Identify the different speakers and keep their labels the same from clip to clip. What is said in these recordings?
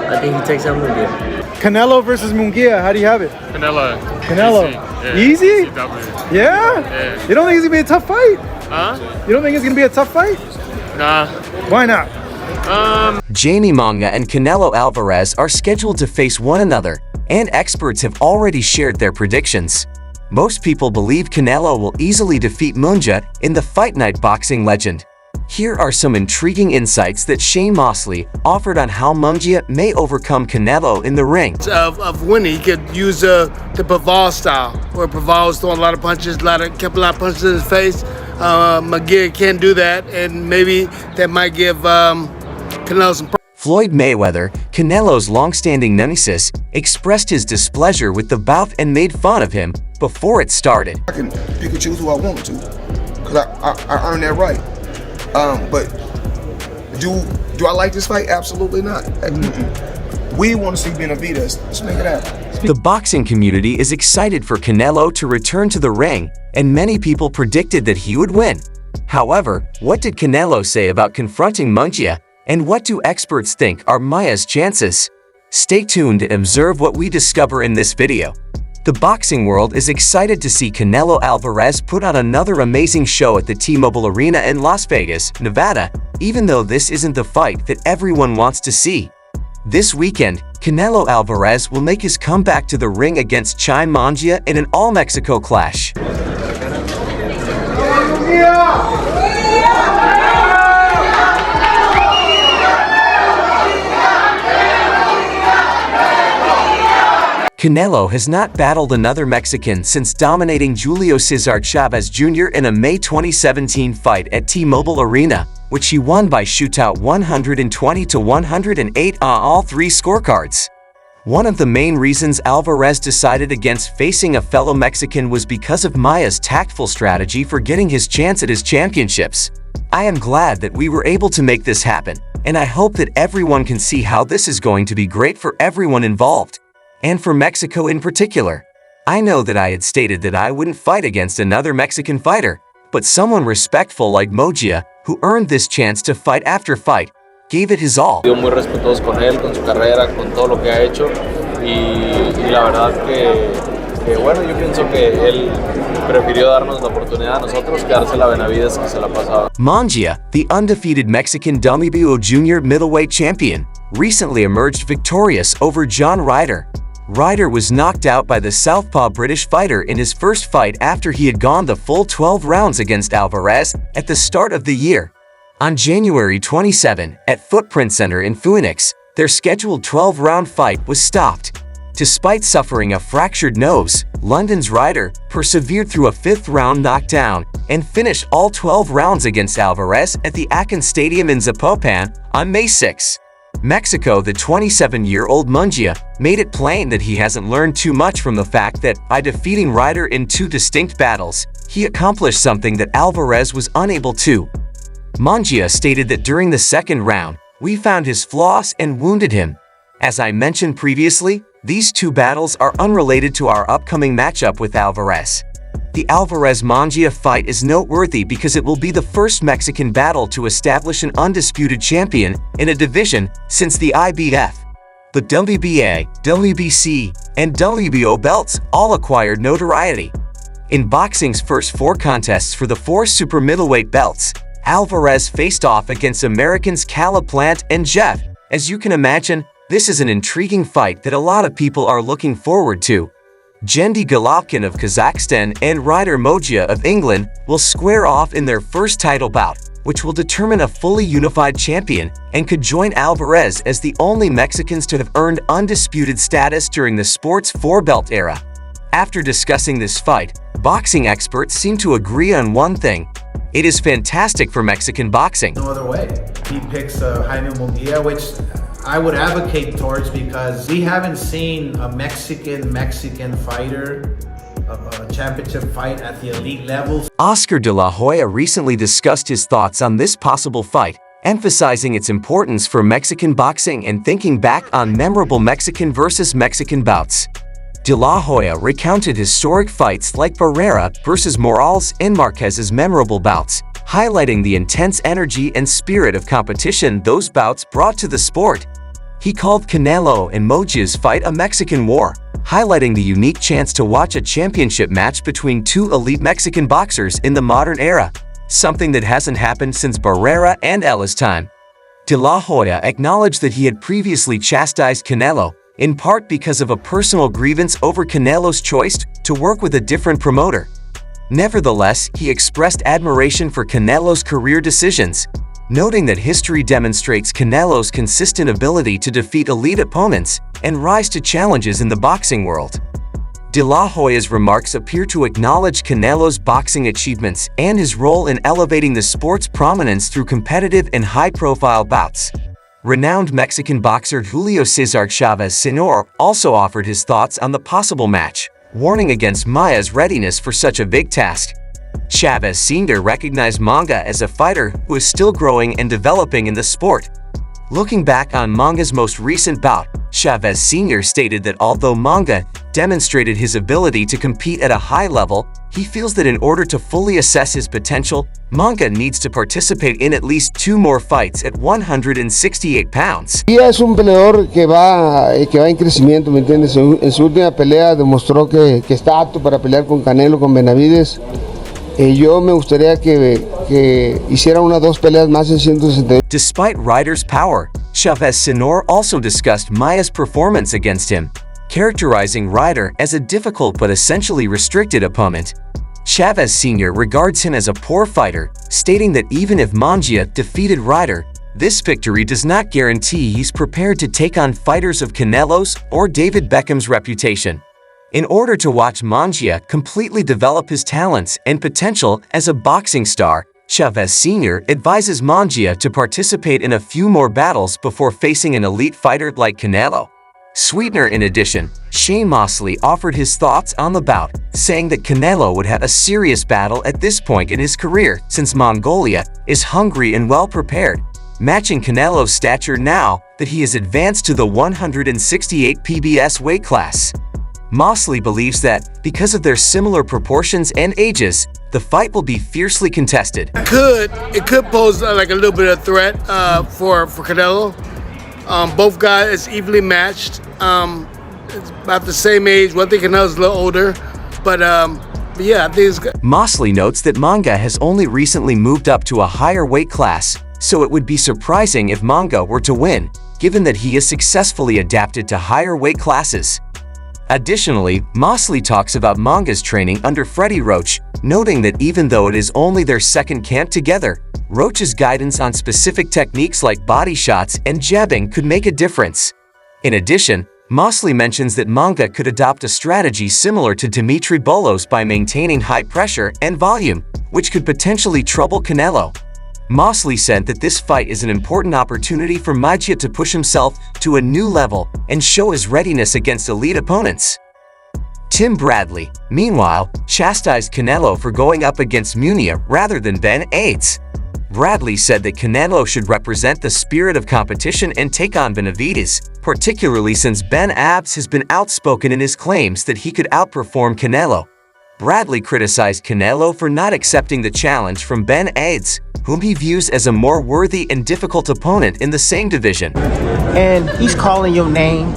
Speaker 1: I think he takes out Munguia.
Speaker 2: Canelo versus Mungia. How do you have it?
Speaker 3: Canelo.
Speaker 2: Canelo.
Speaker 3: Easy?
Speaker 2: Easy?
Speaker 3: CW.
Speaker 2: Yeah? You don't think it's gonna be a tough fight?
Speaker 3: Huh?
Speaker 2: You don't think it's gonna be a tough fight?
Speaker 3: Nah.
Speaker 2: Why not?
Speaker 4: Jaime Mungia and Canelo Alvarez are scheduled to face one another, and experts have already shared their predictions. Most people believe Canelo will easily defeat Mungia in the Fight Night boxing legend. Here are some intriguing insights that Shane Mosley offered on how Mungia may overcome Canelo in the ring.
Speaker 5: Of winning, he could use the Bivol style, where Bivol was throwing a lot of punches, kept a lot of punches in his face. Mungia can't do that, and maybe that might give Canelo some.
Speaker 4: Floyd Mayweather, Canelo's long-standing nemesis, expressed his displeasure with the bout and made fun of him before it started.
Speaker 6: I can pick and choose who I want to, because I earned that right. But do I like this fight? Absolutely not. We want to see Benavidez. Let's make it happen.
Speaker 4: The boxing community is excited for Canelo to return to the ring, and many people predicted that he would win. However, what did Canelo say about confronting Mungia, and what do experts think are Mungia's chances? Stay tuned and observe what we discover in this video. The boxing world is excited to see Canelo Alvarez put on another amazing show at the T-Mobile Arena in Las Vegas, Nevada, even though this isn't the fight that everyone wants to see. This weekend, Canelo Alvarez will make his comeback to the ring against Jaime Mungia in an all-Mexico clash. Canelo has not battled another Mexican since dominating Julio Cesar Chavez Jr. in a May 2017 fight at T-Mobile Arena, which he won by shootout 120-108 on all three scorecards. One of the main reasons Alvarez decided against facing a fellow Mexican was because of Mungia's tactful strategy for getting his chance at his championships. I am glad that we were able to make this happen, and I hope that everyone can see how this is going to be great for everyone involved. And for Mexico in particular. I know that I had stated that I wouldn't fight against another Mexican fighter, but someone respectful like Mungia, who earned this chance to fight after fight, gave it his all.
Speaker 7: Muy respetuosos con él, con su carrera, con todo lo que ha hecho y la verdad que bueno, yo pienso que él prefirió darnos la oportunidad a nosotros que darse la Benavidez que se la pasaba.
Speaker 4: Mungia, the undefeated Mexican WBO junior middleweight champion, recently emerged victorious over John Ryder. Ryder was knocked out by the southpaw British fighter in his first fight after he had gone the full 12 rounds against Alvarez at the start of the year. On January 27, at Footprint Center in Phoenix, their scheduled 12-round fight was stopped. Despite suffering a fractured nose, London's Ryder persevered through a fifth-round knockdown and finished all 12 rounds against Alvarez at the Akron Stadium in Zapopan on May 6. Mexico, the 27-year-old Mungia, made it plain that he hasn't learned too much from the fact that, by defeating Ryder in two distinct battles, he accomplished something that Alvarez was unable to. Mungia stated that during the second round, we found his flaws and wounded him. As I mentioned previously, these two battles are unrelated to our upcoming matchup with Alvarez. The Alvarez-Mungia fight is noteworthy because it will be the first Mexican battle to establish an undisputed champion in a division since the IBF. The WBA, WBC, and WBO belts all acquired notoriety. In boxing's first four contests for the four super middleweight belts, Alvarez faced off against Americans Caleb Plant and Jeff. As you can imagine, this is an intriguing fight that a lot of people are looking forward to. Gennady Golovkin of Kazakhstan and Ryder Mungia of England will square off in their first title bout, which will determine a fully unified champion and could join Alvarez as the only Mexicans to have earned undisputed status during the sport's four-belt era. After discussing this fight, boxing experts seem to agree on one thing. It is fantastic for Mexican boxing.
Speaker 8: No other way. He picks Jaime Mungia, which I would advocate towards because we haven't seen a Mexican fighter, a championship fight at the elite level.
Speaker 4: Oscar de la Hoya recently discussed his thoughts on this possible fight, emphasizing its importance for Mexican boxing and thinking back on memorable Mexican versus Mexican bouts. De la Hoya recounted historic fights like Barrera versus Morales and Marquez's memorable bouts, highlighting the intense energy and spirit of competition those bouts brought to the sport. He called Canelo and Mungia's fight a Mexican war, highlighting the unique chance to watch a championship match between two elite Mexican boxers in the modern era, something that hasn't happened since Barrera and Ella's time. De La Hoya acknowledged that he had previously chastised Canelo, in part because of a personal grievance over Canelo's choice to work with a different promoter. Nevertheless, he expressed admiration for Canelo's career decisions, noting that history demonstrates Canelo's consistent ability to defeat elite opponents and rise to challenges in the boxing world. De La Hoya's remarks appear to acknowledge Canelo's boxing achievements and his role in elevating the sport's prominence through competitive and high-profile bouts. Renowned Mexican boxer Julio César Chavez Sr. also offered his thoughts on the possible match, warning against Mungia's readiness for such a big task. Chavez Sr. recognized Mungia as a fighter who is still growing and developing in the sport. Looking back on Mungia's most recent bout, Chavez Sr. stated that although Mungia demonstrated his ability to compete at a high level, he feels that in order to fully assess his potential, Mungia needs to participate in at least 2 more fights at 168 pounds.
Speaker 1: Es un peleador que va en crecimiento, ¿me entiendes? En su última pelea demostró que está apto para pelear con Canelo, con Benavides. Yo me gustaría que hiciera 1 o 2 peleas más en 168.
Speaker 4: Despite Ryder's power, Chavez Sr. also discussed Mungia's performance against him, characterizing Ryder as a difficult but essentially restricted opponent. Chavez Sr. regards him as a poor fighter, stating that even if Mungia defeated Ryder, this victory does not guarantee he's prepared to take on fighters of Canelo's or David Beckham's reputation. In order to watch Mungia completely develop his talents and potential as a boxing star, Chavez Sr. advises Mungia to participate in a few more battles before facing an elite fighter like Canelo. Sweetener, in addition, Shane Mosley offered his thoughts on the bout, saying that Canelo would have a serious battle at this point in his career since Mongolia is hungry and well-prepared, matching Canelo's stature now that he has advanced to the 168 PBS weight class. Mosley believes that, because of their similar proportions and ages, the fight will be fiercely contested.
Speaker 5: It could pose like a little bit of threat for Canelo. Both guys is evenly matched. It's about the same age. One thing Canelo's a little older, but yeah, I think it's good.
Speaker 4: Mosley notes that Mungia has only recently moved up to a higher weight class, so it would be surprising if Mungia were to win, given that he has successfully adapted to higher weight classes. Additionally, Mosley talks about Mungia's training under Freddie Roach, noting that even though it is only their second camp together, Roach's guidance on specific techniques like body shots and jabbing could make a difference. In addition, Mosley mentions that Mungia could adopt a strategy similar to Dimitri Bolos by maintaining high pressure and volume, which could potentially trouble Canelo. Mosley said that this fight is an important opportunity for Mungia to push himself to a new level and show his readiness against elite opponents. Tim Bradley, meanwhile, chastised Canelo for going up against Mungia rather than Ben Aidez. Bradley said that Canelo should represent the spirit of competition and take on Benavides, particularly since Ben Aidez has been outspoken in his claims that he could outperform Canelo. Bradley criticized Canelo for not accepting the challenge from Ben Aidez, whom he views as a more worthy and difficult opponent in the same division.
Speaker 3: And he's calling your name.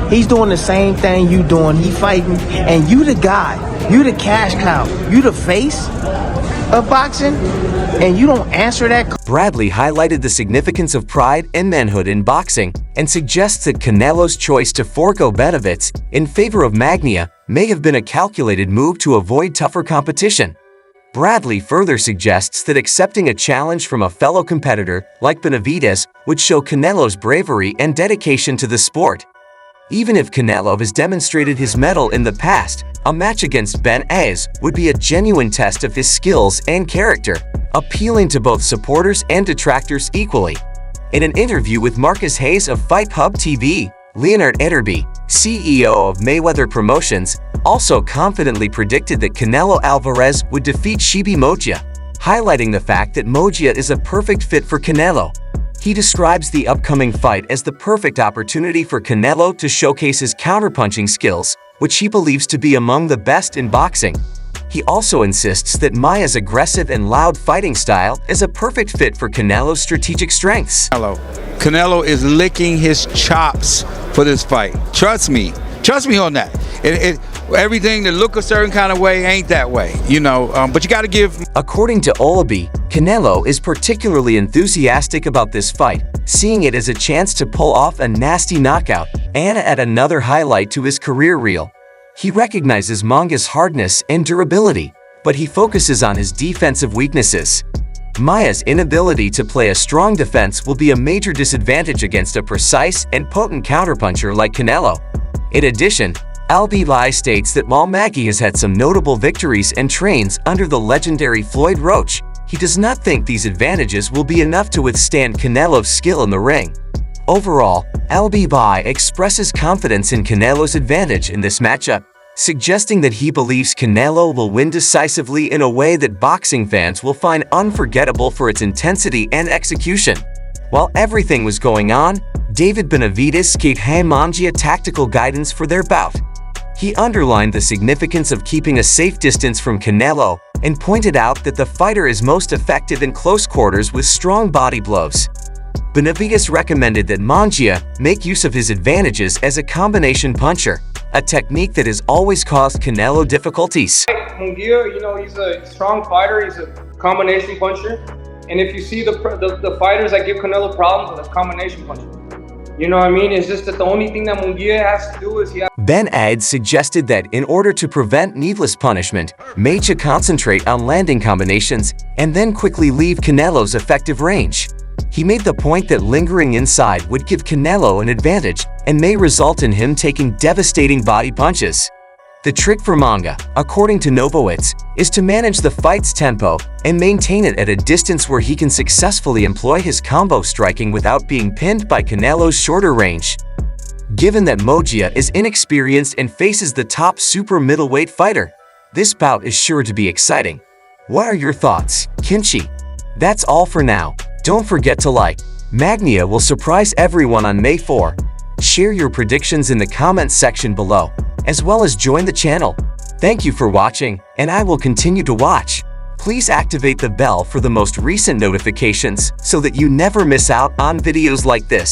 Speaker 3: He's doing the same thing you doing. He fighting, and you the guy. You the cash cow. You the face of boxing, and you don't answer that.
Speaker 4: Bradley highlighted the significance of pride and manhood in boxing and suggests that Canelo's choice to forego Benavides in favor of Mungia may have been a calculated move to avoid tougher competition. Bradley further suggests that accepting a challenge from a fellow competitor like Benavides would show Canelo's bravery and dedication to the sport. Even if Canelo has demonstrated his mettle in the past, a match against Ben Aidez would be a genuine test of his skills and character, appealing to both supporters and detractors equally. In an interview with Marcus Hayes of Fight Hub TV, Leonard Etterby, CEO of Mayweather Promotions, also confidently predicted that Canelo Alvarez would defeat Jaime Mungia, highlighting the fact that Mungia is a perfect fit for Canelo. He describes the upcoming fight as the perfect opportunity for Canelo to showcase his counterpunching skills, which he believes to be among the best in boxing. He also insists that Maya's aggressive and loud fighting style is a perfect fit for Canelo's strategic strengths.
Speaker 9: Canelo is licking his chops for this fight. Trust me on that. Everything that look a certain kind of way ain't that way, but you got to give.
Speaker 4: According to Olabi, Canelo is particularly enthusiastic about this fight, seeing it as a chance to pull off a nasty knockout and add another highlight to his career reel. He recognizes Mungia's hardness and durability, but he focuses on his defensive weaknesses. Maya's inability to play a strong defense will be a major disadvantage against a precise and potent counterpuncher like Canelo. In addition, Al-Bilal states that while Maggie has had some notable victories and trains under the legendary Floyd Roach, he does not think these advantages will be enough to withstand Canelo's skill in the ring. Overall, Al-Bilal expresses confidence in Canelo's advantage in this matchup, suggesting that he believes Canelo will win decisively in a way that boxing fans will find unforgettable for its intensity and execution. While everything was going on, David Benavidez gave Jaime Mungia tactical guidance for their bout. He underlined the significance of keeping a safe distance from Canelo and pointed out that the fighter is most effective in close quarters with strong body blows. Benavidez recommended that Mungia make use of his advantages as a combination puncher, a technique that has always caused Canelo difficulties.
Speaker 10: Munguia, he's a strong fighter, he's a combination puncher. And if you see the fighters that give Canelo problems, it's combination puncher. You know what I mean? It's just that the only thing that Munguia has to do is
Speaker 4: Ben Ade suggested that in order to prevent needless punishment, May concentrate on landing combinations and then quickly leave Canelo's effective range. He made the point that lingering inside would give Canelo an advantage and may result in him taking devastating body punches. The trick for Mungia, according to Novowitz, is to manage the fight's tempo and maintain it at a distance where he can successfully employ his combo striking without being pinned by Canelo's shorter range. Given that Mungia is inexperienced and faces the top super middleweight fighter, this bout is sure to be exciting. What are your thoughts, Kinchi? That's all for now. Don't forget to like. Mungia will surprise everyone on May 4. Share your predictions in the comments section below, as well as join the channel. Thank you for watching, and I will continue to watch. Please activate the bell for the most recent notifications so that you never miss out on videos like this.